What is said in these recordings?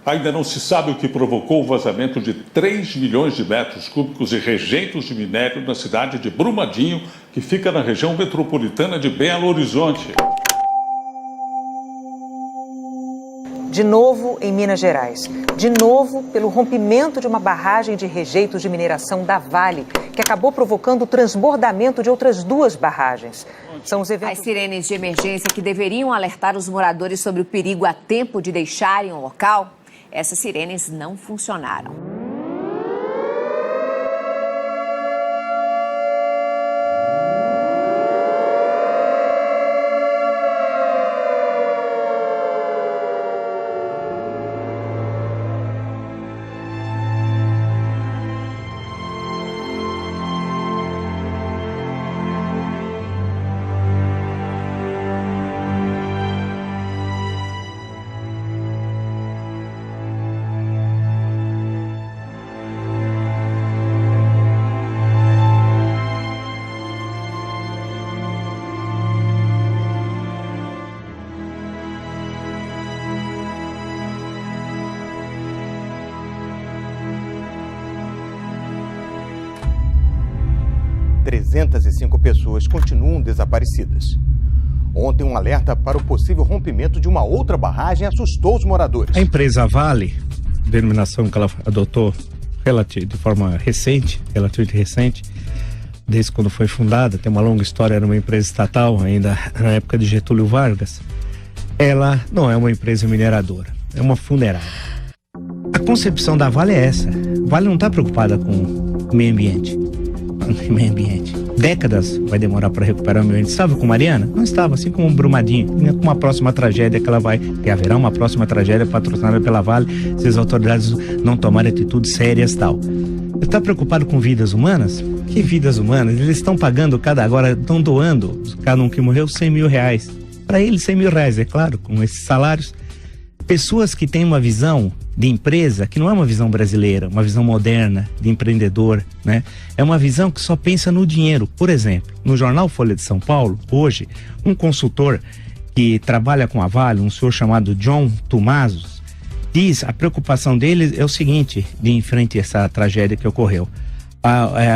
Ainda não se sabe o que provocou o vazamento de 3 milhões de metros cúbicos de rejeitos de minério na cidade de Brumadinho, que fica na região metropolitana de Belo Horizonte. De novo em Minas Gerais. De novo pelo rompimento de uma barragem de rejeitos de mineração da Vale, que acabou provocando o transbordamento de outras 2 barragens. São os eventos... As sirenes de emergência que deveriam alertar os moradores sobre o perigo a tempo de deixarem o local, essas sirenes não funcionaram. Pessoas continuam desaparecidas. Ontem, um alerta para o possível rompimento de uma outra barragem assustou os moradores. A empresa Vale, denominação que ela adotou de forma recente, relativamente recente, desde quando foi fundada, tem uma longa história, era uma empresa estatal, ainda na época de Getúlio Vargas. Ela não é uma empresa mineradora, é uma funerária. A concepção da Vale é essa. A Vale não está preocupada com o meio ambiente. Décadas vai demorar para recuperar o meio ambiente. Estava com Mariana? Não estava, assim como o Brumadinho. Com uma próxima tragédia que haverá uma próxima tragédia patrocinada pela Vale se as autoridades não tomarem atitudes sérias e tal. Ele está preocupado com vidas humanas? Que vidas humanas? Eles estão pagando agora estão doando, cada um que morreu, 100 mil reais. Para eles, 100 mil reais, é claro, com esses salários. Pessoas que têm uma visão de empresa que não é uma visão brasileira, uma visão moderna, de empreendedor, né? É uma visão que só pensa no dinheiro. Por exemplo, no jornal Folha de São Paulo, hoje, um consultor que trabalha com a Vale, um senhor chamado John Tomazos, diz, a preocupação dele é o seguinte, de em frente a essa tragédia que ocorreu.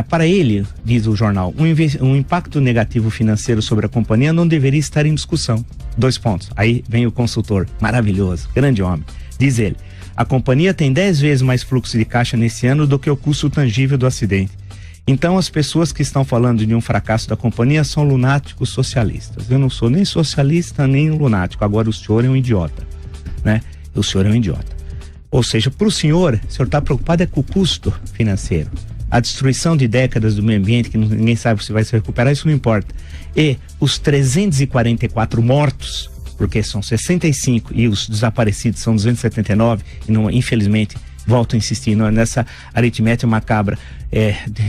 Para ele, diz o jornal, um impacto negativo financeiro sobre a companhia não deveria estar em discussão. 2 pontos. Aí vem o consultor, maravilhoso, grande homem. Diz ele, a companhia tem 10 vezes mais fluxo de caixa nesse ano do que o custo tangível do acidente. Então as pessoas que estão falando de um fracasso da companhia são lunáticos socialistas. Eu não sou nem socialista nem lunático, agora o senhor é um idiota, né? O senhor é um idiota. Ou seja, para o senhor está preocupado é com o custo financeiro. A destruição de décadas do meio ambiente, que ninguém sabe se vai se recuperar, isso não importa. E os 344 mortos, porque são 65 e os desaparecidos são 279, e não, infelizmente, volto a insistir, nessa aritmética macabra,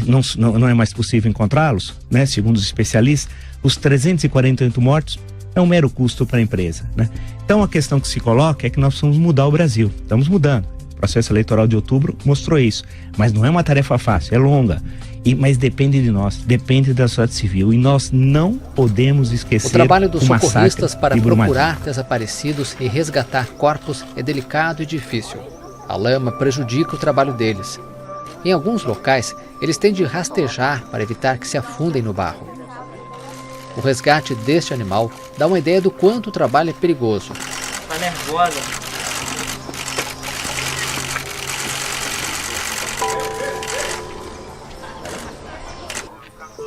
não é mais possível encontrá-los, né? Segundo os especialistas, os 348 mortos é um mero custo para a empresa, né? Então a questão que se coloca é que nós precisamos mudar o Brasil, estamos mudando. O processo eleitoral de outubro mostrou isso, mas não é uma tarefa fácil, é longa, mas depende de nós, depende da sociedade civil, e nós não podemos esquecer o trabalho dos socorristas para procurar desaparecidos e resgatar corpos é delicado e difícil. A lama prejudica o trabalho deles. Em alguns locais, eles têm de rastejar para evitar que se afundem no barro. O resgate deste animal dá uma ideia do quanto o trabalho é perigoso. Tá nervosa.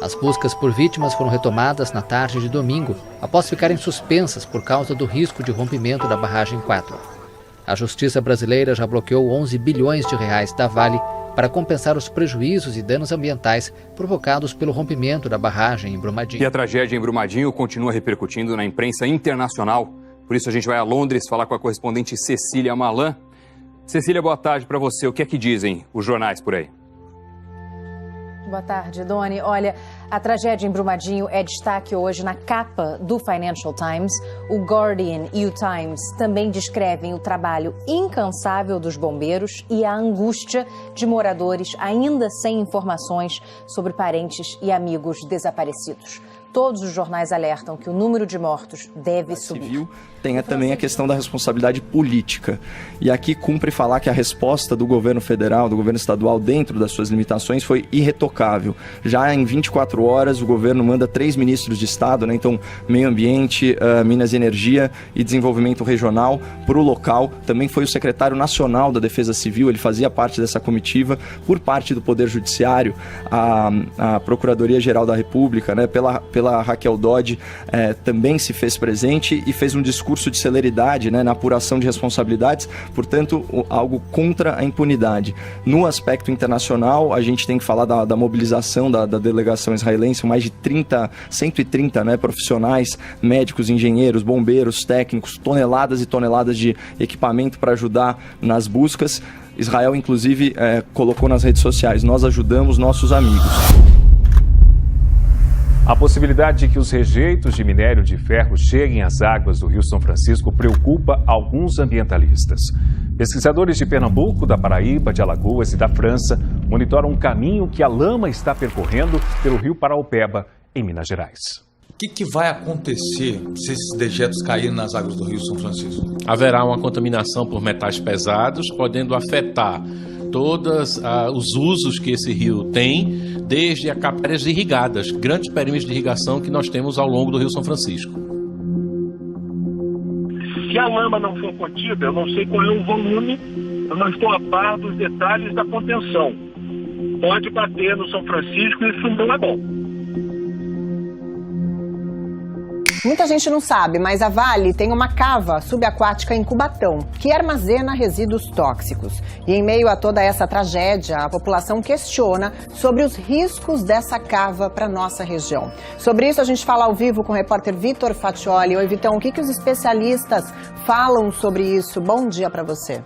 As buscas por vítimas foram retomadas na tarde de domingo, após ficarem suspensas por causa do risco de rompimento da barragem 4. A Justiça brasileira já bloqueou 11 bilhões de reais da Vale para compensar os prejuízos e danos ambientais provocados pelo rompimento da barragem em Brumadinho. E a tragédia em Brumadinho continua repercutindo na imprensa internacional. Por isso a gente vai a Londres falar com a correspondente Cecília Malan. Cecília, boa tarde para você. O que é que dizem os jornais por aí? Boa tarde, Doni. Olha, a tragédia em Brumadinho é destaque hoje na capa do Financial Times. O Guardian e o Times também descrevem o trabalho incansável dos bombeiros e a angústia de moradores ainda sem informações sobre parentes e amigos desaparecidos. Todos os jornais alertam que o número de mortos deve subir. Tem também a questão da responsabilidade política. E aqui cumpre falar que a resposta do governo federal, do governo estadual, dentro das suas limitações, foi irretocável. Já em 24 horas, o governo manda 3 ministros de Estado, né? Então, Meio Ambiente, Minas e Energia e Desenvolvimento Regional, para o local. Também foi o secretário nacional da Defesa Civil, ele fazia parte dessa comitiva, por parte do Poder Judiciário, a Procuradoria-Geral da República, né? Pela Raquel Dodge, também se fez presente e fez um discurso de celeridade, né, na apuração de responsabilidades, portanto, algo contra a impunidade. No aspecto internacional, a gente tem que falar da mobilização da delegação israelense, mais de 130 né, profissionais, médicos, engenheiros, bombeiros, técnicos, toneladas e toneladas de equipamento para ajudar nas buscas. Israel, inclusive, colocou nas redes sociais: nós ajudamos nossos amigos. A possibilidade de que os rejeitos de minério de ferro cheguem às águas do Rio São Francisco preocupa alguns ambientalistas. Pesquisadores de Pernambuco, da Paraíba, de Alagoas e da França monitoram um caminho que a lama está percorrendo pelo Rio Paraopeba, em Minas Gerais. O que vai acontecer se esses dejetos caírem nas águas do Rio São Francisco? Haverá uma contaminação por metais pesados, podendo afetar todos os usos que esse rio tem, desde a áreas irrigadas, grandes perímetros de irrigação que nós temos ao longo do Rio São Francisco. Se a lama não for contida, eu não sei qual é o volume, eu não estou a par dos detalhes da contenção. Pode bater no São Francisco e isso não é bom. Muita gente não sabe, mas a Vale tem uma cava subaquática em Cubatão, que armazena resíduos tóxicos. E em meio a toda essa tragédia, a população questiona sobre os riscos dessa cava para nossa região. Sobre isso a gente fala ao vivo com o repórter Vitor Fatioli. Oi, Vitão, o que os especialistas falam sobre isso? Bom dia para você.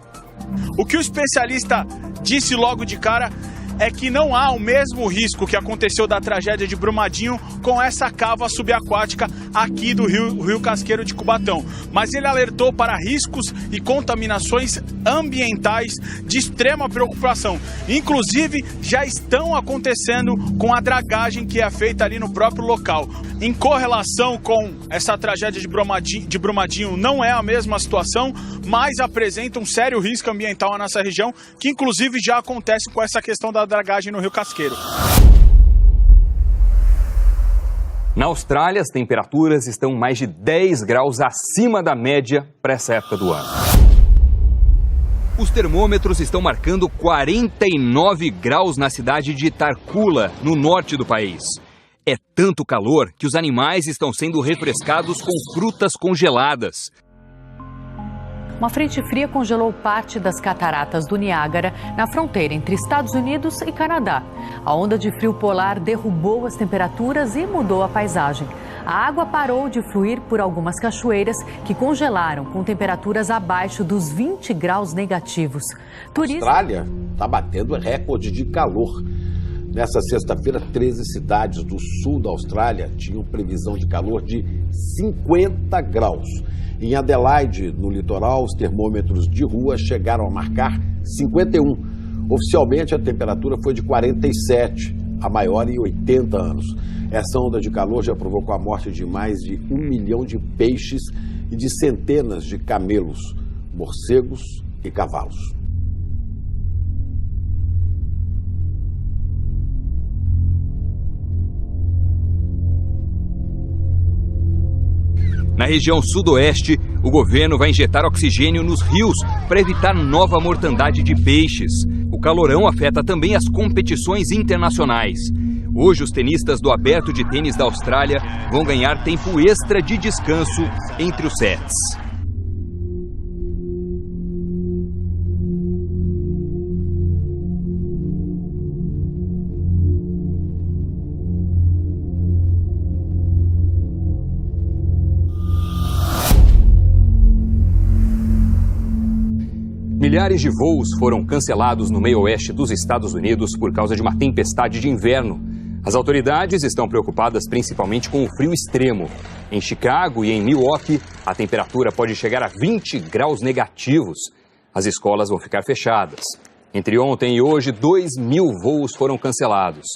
O que o especialista disse logo de cara é que não há o mesmo risco que aconteceu da tragédia de Brumadinho com essa cava subaquática aqui do Rio Casqueiro de Cubatão. Mas ele alertou para riscos e contaminações ambientais de extrema preocupação. Inclusive, já estão acontecendo com a dragagem que é feita ali no próprio local. Em correlação com essa tragédia de Brumadinho, não é a mesma situação, mas apresenta um sério risco ambiental na nossa região, que inclusive já acontece com essa questão da dragagem no Rio Casqueiro. Na Austrália, as temperaturas estão mais de 10 graus acima da média para essa época do ano. Os termômetros estão marcando 49 graus na cidade de Tarcoola, no norte do país. É tanto calor que os animais estão sendo refrescados com frutas congeladas. Uma frente fria congelou parte das cataratas do Niágara na fronteira entre Estados Unidos e Canadá. A onda de frio polar derrubou as temperaturas e mudou a paisagem. A água parou de fluir por algumas cachoeiras que congelaram com temperaturas abaixo dos 20 graus negativos. A Austrália está batendo recorde de calor. Nessa sexta-feira, 13 cidades do sul da Austrália tinham previsão de calor de 50 graus. Em Adelaide, no litoral, os termômetros de rua chegaram a marcar 51. Oficialmente, a temperatura foi de 47, a maior em 80 anos. Essa onda de calor já provocou a morte de mais de 1 milhão de peixes e de centenas de camelos, morcegos e cavalos. Na região sudoeste, o governo vai injetar oxigênio nos rios para evitar nova mortandade de peixes. O calorão afeta também as competições internacionais. Hoje, os tenistas do Aberto de Tênis da Austrália vão ganhar tempo extra de descanso entre os sets. Milhares de voos foram cancelados no meio oeste dos Estados Unidos por causa de uma tempestade de inverno. As autoridades estão preocupadas principalmente com o frio extremo. Em Chicago e em Milwaukee, a temperatura pode chegar a 20 graus negativos. As escolas vão ficar fechadas. Entre ontem e hoje, 2.000 voos foram cancelados.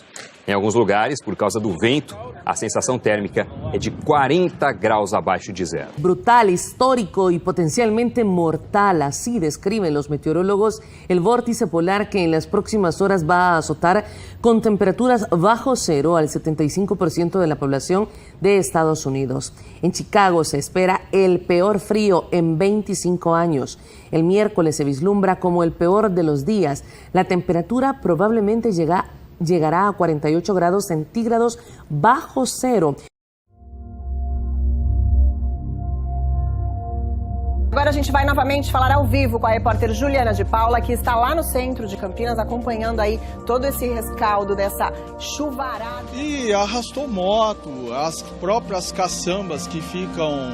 Em alguns lugares, por causa do vento, a sensação térmica é de 40 graus abaixo de zero. Brutal, histórico y potencialmente mortal, así describen los meteorólogos el vórtice polar que en las próximas horas va a azotar con temperaturas bajo cero al 75% de la población de Estados Unidos. En Chicago se espera el peor frío en 25 años. El miércoles se vislumbra como el peor de los días. La temperatura probablemente llegará a 48 grados centígrados bajo cero. Agora a gente vai novamente falar ao vivo com a repórter Juliana de Paula, que está lá no centro de Campinas, acompanhando aí todo esse rescaldo dessa chuvarada. E arrastou moto, as próprias caçambas que ficam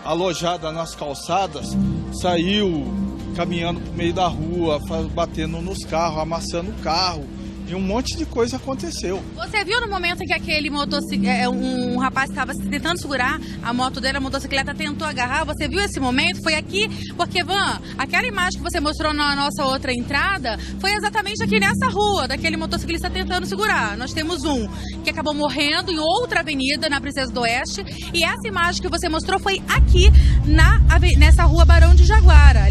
alojadas nas calçadas, saiu caminhando por meio da rua, batendo nos carros, amassando o carro. E um monte de coisa aconteceu. Você viu no momento em que aquele um rapaz estava tentando segurar a moto dele, a motocicleta tentou agarrar? Você viu esse momento? Foi aqui, porque, Van, aquela imagem que você mostrou na nossa outra entrada foi exatamente aqui nessa rua, daquele motociclista tentando segurar. Nós temos um que acabou morrendo em outra avenida, na Princesa do Oeste, e essa imagem que você mostrou foi aqui, nessa rua Barão de Jaguara.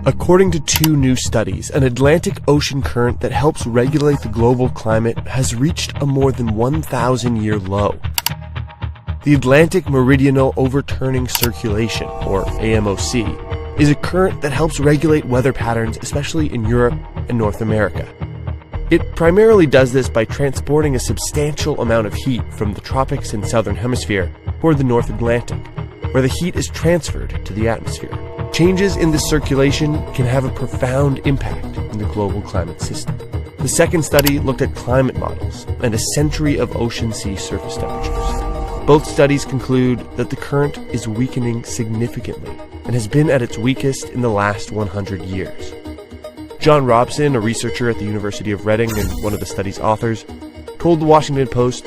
According to two new studies, an Atlantic Ocean current that helps regulate the global climate has reached a more than 1,000-year low. The Atlantic Meridional Overturning Circulation, or AMOC, is a current that helps regulate weather patterns, especially in Europe and North America. It primarily does this by transporting a substantial amount of heat from the tropics and southern hemisphere toward the North Atlantic, where the heat is transferred to the atmosphere. Changes in this circulation can have a profound impact in the global climate system. The second study looked at climate models and a century of ocean sea surface temperatures. Both studies conclude that the current is weakening significantly and has been at its weakest in the last 100 years. John Robson, a researcher at the University of Reading and one of the study's authors, told the Washington Post,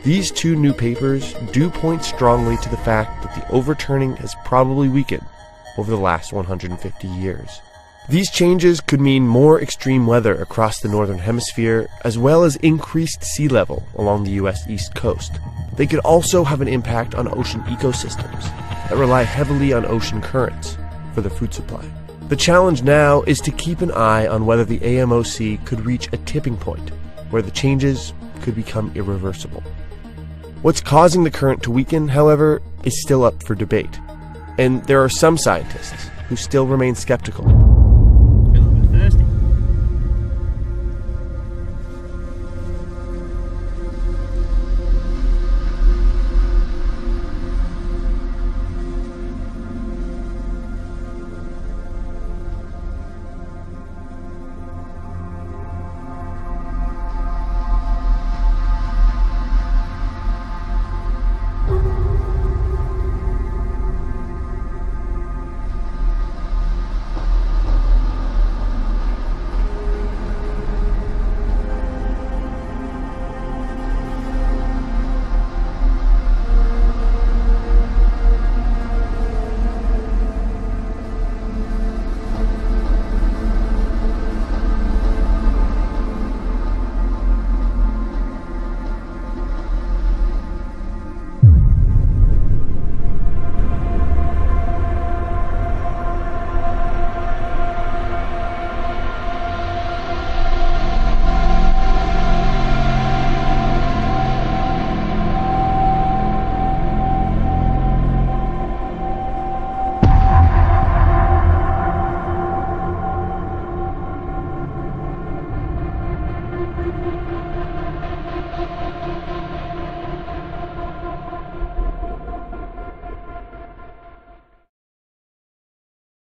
"These two new papers do point strongly to the fact that the overturning has probably weakened over the last 150 years. These changes could mean more extreme weather across the northern hemisphere, as well as increased sea level along the U.S. East Coast. They could also have an impact on ocean ecosystems that rely heavily on ocean currents for their food supply. The challenge now is to keep an eye on whether the AMOC could reach a tipping point where the changes could become irreversible. What's causing the current to weaken, however, is still up for debate. And there are some scientists who still remain skeptical.